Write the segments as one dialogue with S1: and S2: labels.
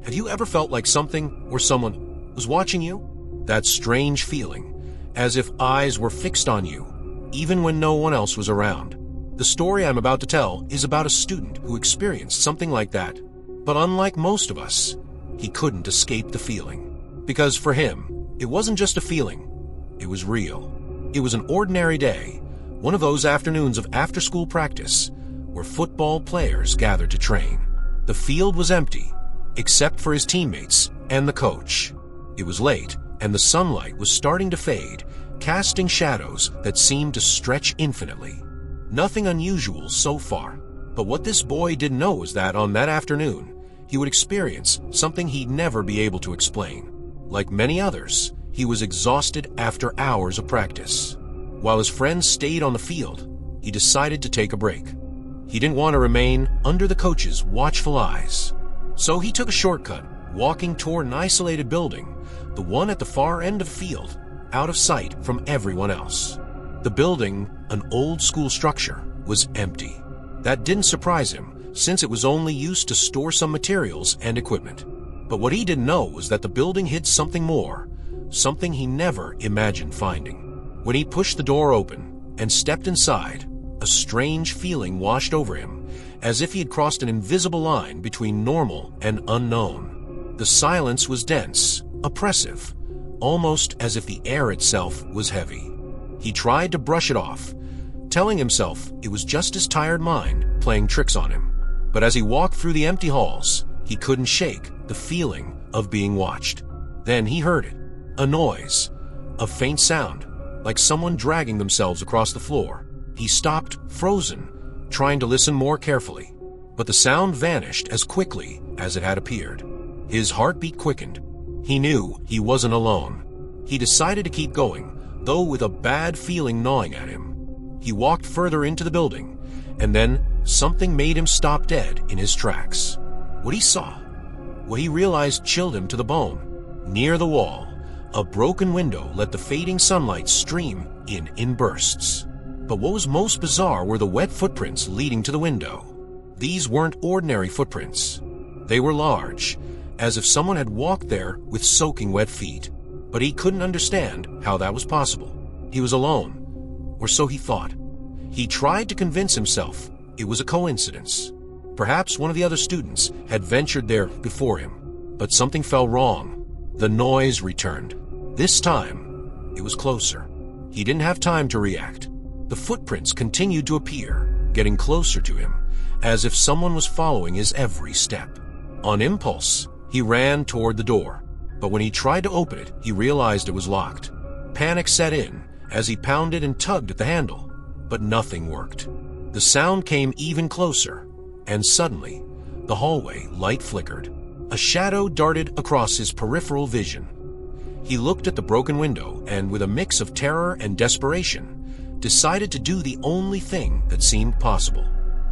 S1: Have you ever felt like something or someone was watching you? That strange feeling, as if eyes were fixed on you, even when no one else was around. The story I'm about to tell is about a student who experienced something like that. But unlike most of us, he couldn't escape the feeling. Because for him, it wasn't just a feeling, it was real. It was an ordinary day, one of those afternoons of after-school practice, where football players gathered to train. The field was empty, except for his teammates and the coach. It was late, and the sunlight was starting to fade, casting shadows that seemed to stretch infinitely. Nothing unusual so far, but what this boy didn't know was that on that afternoon, he would experience something he'd never be able to explain. Like many others, he was exhausted after hours of practice. While his friends stayed on the field, he decided to take a break. He didn't want to remain under the coach's watchful eyes. So he took a shortcut, walking toward an isolated building, the one at the far end of the field, out of sight from everyone else. The building, an old school structure, was empty. That didn't surprise him, since it was only used to store some materials and equipment. But what he didn't know was that the building hid something more, something he never imagined finding. When he pushed the door open and stepped inside, a strange feeling washed over him, as if he had crossed an invisible line between normal and unknown. The silence was dense, oppressive, almost as if the air itself was heavy. He tried to brush it off, telling himself it was just his tired mind playing tricks on him. But as he walked through the empty halls, he couldn't shake the feeling of being watched. Then he heard it, a noise, a faint sound, like someone dragging themselves across the floor. He stopped, frozen, trying to listen more carefully. But the sound vanished as quickly as it had appeared. His heartbeat quickened. He knew he wasn't alone. He decided to keep going, though with a bad feeling gnawing at him. He walked further into the building, and then something made him stop dead in his tracks. What he saw, what he realized chilled him to the bone. Near the wall, a broken window let the fading sunlight stream in bursts. But what was most bizarre were the wet footprints leading to the window. These weren't ordinary footprints. They were large, as if someone had walked there with soaking wet feet. But he couldn't understand how that was possible. He was alone, or so he thought. He tried to convince himself it was a coincidence. Perhaps one of the other students had ventured there before him. But something felt wrong. The noise returned. This time, it was closer. He didn't have time to react. The footprints continued to appear, getting closer to him, as if someone was following his every step. On impulse, he ran toward the door. But when he tried to open it, he realized it was locked. Panic set in as he pounded and tugged at the handle, but nothing worked. The sound came even closer, and suddenly, the hallway light flickered. A shadow darted across his peripheral vision. He looked at the broken window and, with a mix of terror and desperation, decided to do the only thing that seemed possible.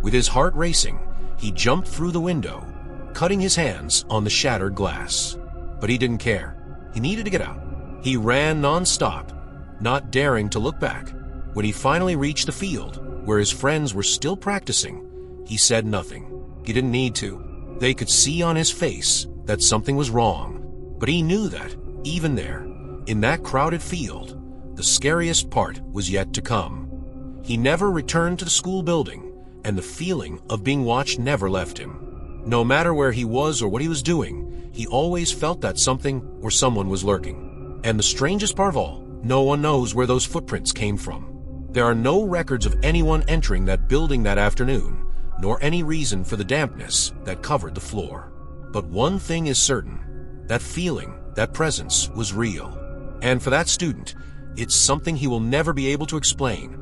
S1: With his heart racing, he jumped through the window, cutting his hands on the shattered glass. But he didn't care. He needed to get out. He ran non-stop, not daring to look back. When he finally reached the field, where his friends were still practicing, he said nothing. He didn't need to. They could see on his face that something was wrong. But he knew that, even there, in that crowded field, the scariest part was yet to come. He never returned to the school building, and the feeling of being watched never left him. No matter where he was or what he was doing, he always felt that something or someone was lurking. And the strangest part of all, no one knows where those footprints came from. There are no records of anyone entering that building that afternoon, nor any reason for the dampness that covered the floor. But one thing is certain, that feeling, that presence was real. And for that student, it's something he will never be able to explain.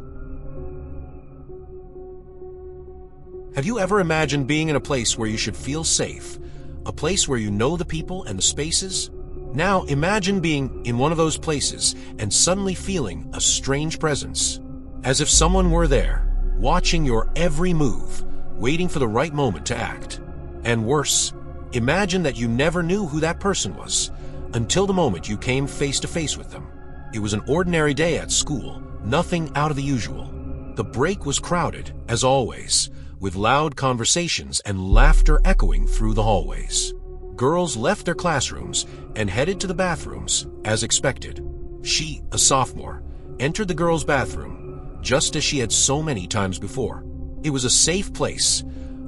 S1: Have you ever imagined being in a place where you should feel safe? A place where you know the people and the spaces? Now imagine being in one of those places and suddenly feeling a strange presence. As if someone were there, watching your every move, waiting for the right moment to act. And worse, imagine that you never knew who that person was, until the moment you came face to face with them. It was an ordinary day at school, nothing out of the usual. The break was crowded, as always, with loud conversations and laughter echoing through the hallways. girls left their classrooms and headed to the bathrooms as expected. She, a sophomore, entered the girls' bathroom just as she had so many times before. It was a safe place,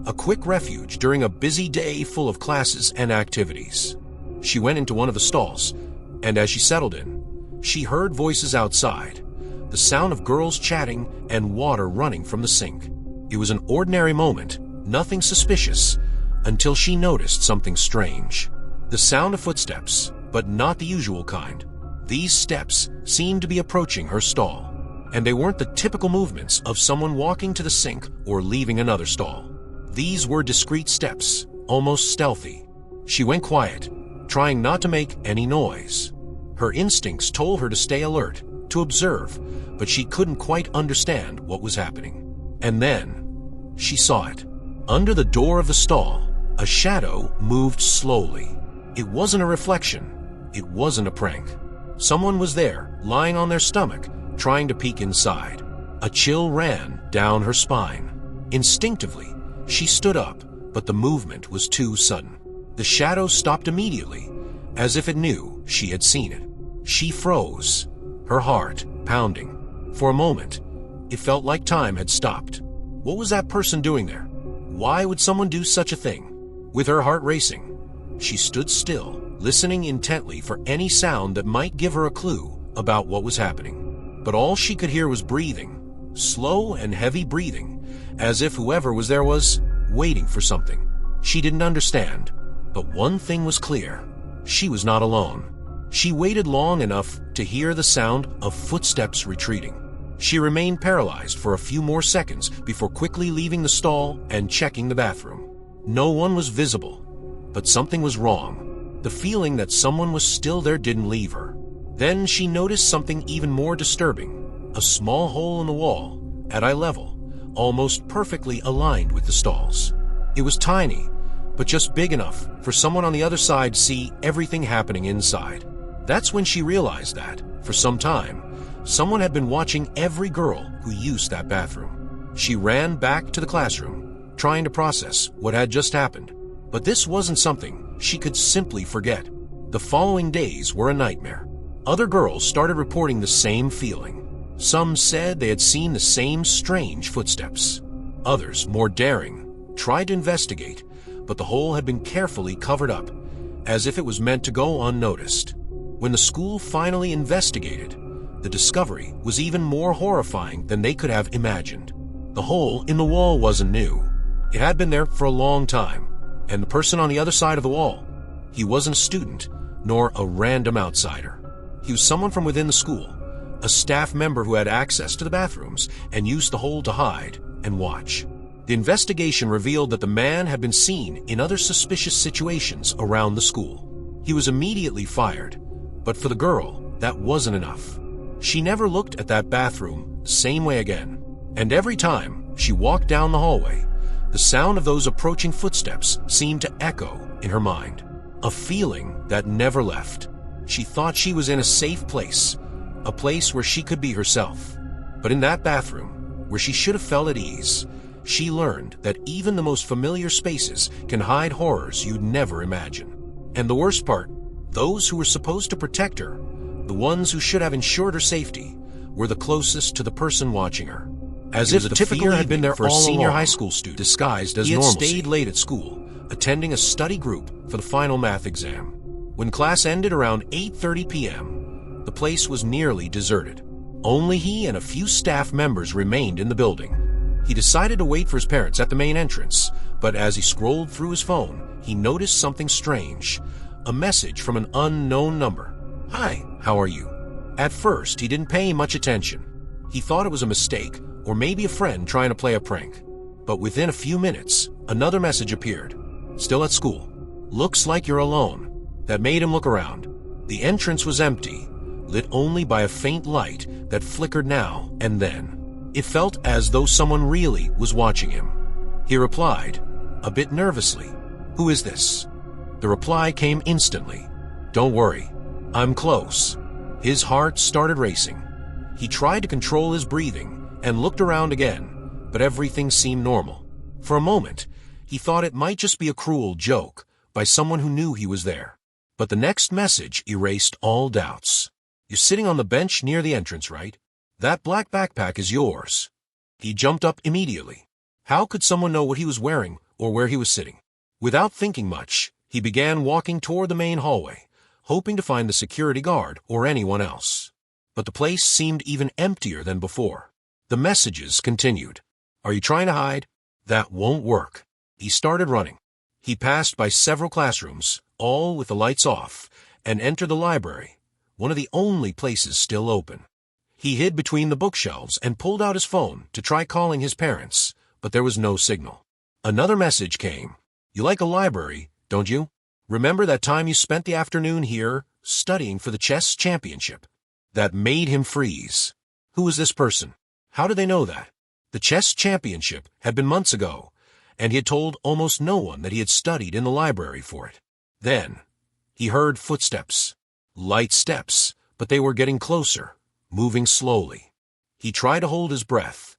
S1: a quick refuge during a busy day full of classes and activities. She went into one of the stalls, and as she settled in, she heard voices outside, the sound of girls chatting and water running from the sink. It was an ordinary moment, nothing suspicious, until she noticed something strange. The sound of footsteps, but not the usual kind. These steps seemed to be approaching her stall, and they weren't the typical movements of someone walking to the sink or leaving another stall. These were discreet steps, almost stealthy. She went quiet, trying not to make any noise. Her instincts told her to stay alert, to observe, but she couldn't quite understand what was happening. And then, she saw it. Under the door of the stall, a shadow moved slowly. It wasn't a reflection. It wasn't a prank. Someone was there, lying on their stomach, trying to peek inside. A chill ran down her spine. Instinctively, she stood up, but the movement was too sudden. The shadow stopped immediately, as if it knew she had seen it. She froze, her heart pounding. For a moment, it felt like time had stopped. What was that person doing there? Why would someone do such a thing? With her heart racing, she stood still, listening intently for any sound that might give her a clue about what was happening. But all she could hear was breathing, slow and heavy breathing, as if whoever was there was waiting for something. She didn't understand, but one thing was clear. She was not alone. She waited long enough to hear the sound of footsteps retreating. She remained paralyzed for a few more seconds before quickly leaving the stall and checking the bathroom. No one was visible, but something was wrong. The feeling that someone was still there didn't leave her. Then she noticed something even more disturbing, a small hole in the wall, at eye level, almost perfectly aligned with the stalls. It was tiny, but just big enough for someone on the other side to see everything happening inside. That's when she realized that, for some time, someone had been watching every girl who used that bathroom. She ran back to the classroom, trying to process what had just happened. But this wasn't something she could simply forget. The following days were a nightmare. Other girls started reporting the same feeling. Some said they had seen the same strange footsteps. Others, more daring, tried to investigate, but the hole had been carefully covered up, as if it was meant to go unnoticed. When the school finally investigated, the discovery was even more horrifying than they could have imagined. The hole in the wall wasn't new. It had been there for a long time, and the person on the other side of the wall, he wasn't a student, nor a random outsider. He was someone from within the school, a staff member who had access to the bathrooms and used the hole to hide and watch. The investigation revealed that the man had been seen in other suspicious situations around the school. He was immediately fired, but for the girl, that wasn't enough. She never looked at that bathroom the same way again, and every time she walked down the hallway, the sound of those approaching footsteps seemed to echo in her mind, a feeling that never left. She thought she was in a safe place, a place where she could be herself. But in that bathroom, where she should have felt at ease, she learned that even the most familiar spaces can hide horrors you'd never imagine. And the worst part, those who were supposed to protect her, the ones who should have ensured her safety, were the closest to the person watching her. As if the typical had been there for a senior high school student disguised as normalcy. He had stayed late at school, attending a study group for the final math exam. When class ended around 8:30 p.m., the place was nearly deserted. Only he and a few staff members remained in the building. He decided to wait for his parents at the main entrance, but as he scrolled through his phone, he noticed something strange. A message from an unknown number. "Hi, how are you?" At first, he didn't pay much attention. He thought it was a mistake, or maybe a friend trying to play a prank. But within a few minutes, another message appeared. "Still at school. Looks like you're alone." That made him look around. The entrance was empty, lit only by a faint light that flickered now and then. It felt as though someone really was watching him. He replied, a bit nervously, "Who is this?" The reply came instantly. "Don't worry, I'm close." His heart started racing. He tried to control his breathing and looked around again, but everything seemed normal. For a moment, he thought it might just be a cruel joke, by someone who knew he was there. But the next message erased all doubts. You're sitting on the bench near the entrance, right? That black backpack is yours. He jumped up immediately. How could someone know what he was wearing or where he was sitting? Without thinking much, he began walking toward the main hallway, hoping to find the security guard or anyone else. But the place seemed even emptier than before. The messages continued. Are you trying to hide? That won't work. He started running. He passed by several classrooms, all with the lights off, and entered the library, one of the only places still open. He hid between the bookshelves and pulled out his phone to try calling his parents, but there was no signal. Another message came. You like a library, don't you? Remember that time you spent the afternoon here studying for the chess championship? That made him freeze. Who was this person? How did they know that? The chess championship had been months ago, and he had told almost no one that he had studied in the library for it. Then, he heard footsteps. Light steps, but they were getting closer, moving slowly. He tried to hold his breath,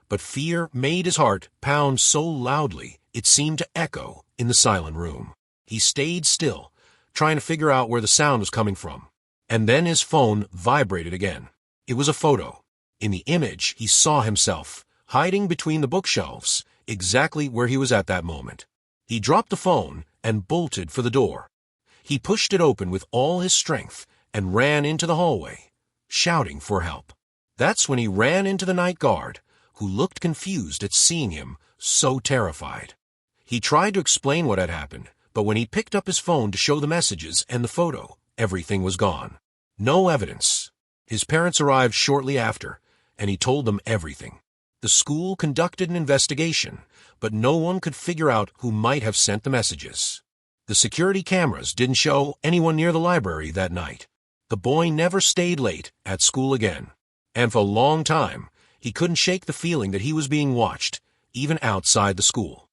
S1: but fear made his heart pound so loudly it seemed to echo in the silent room. He stayed still, trying to figure out where the sound was coming from. And then his phone vibrated again. It was a photo. In the image, he saw himself, hiding between the bookshelves, exactly where he was at that moment. He dropped the phone and bolted for the door. He pushed it open with all his strength and ran into the hallway, shouting for help. That's when he ran into the night guard, who looked confused at seeing him, so terrified. He tried to explain what had happened, but when he picked up his phone to show the messages and the photo, everything was gone. No evidence. His parents arrived shortly after, and he told them everything. The school conducted an investigation, but no one could figure out who might have sent the messages. The security cameras didn't show anyone near the library that night. The boy never stayed late at school again, and for a long time, he couldn't shake the feeling that he was being watched, even outside the school.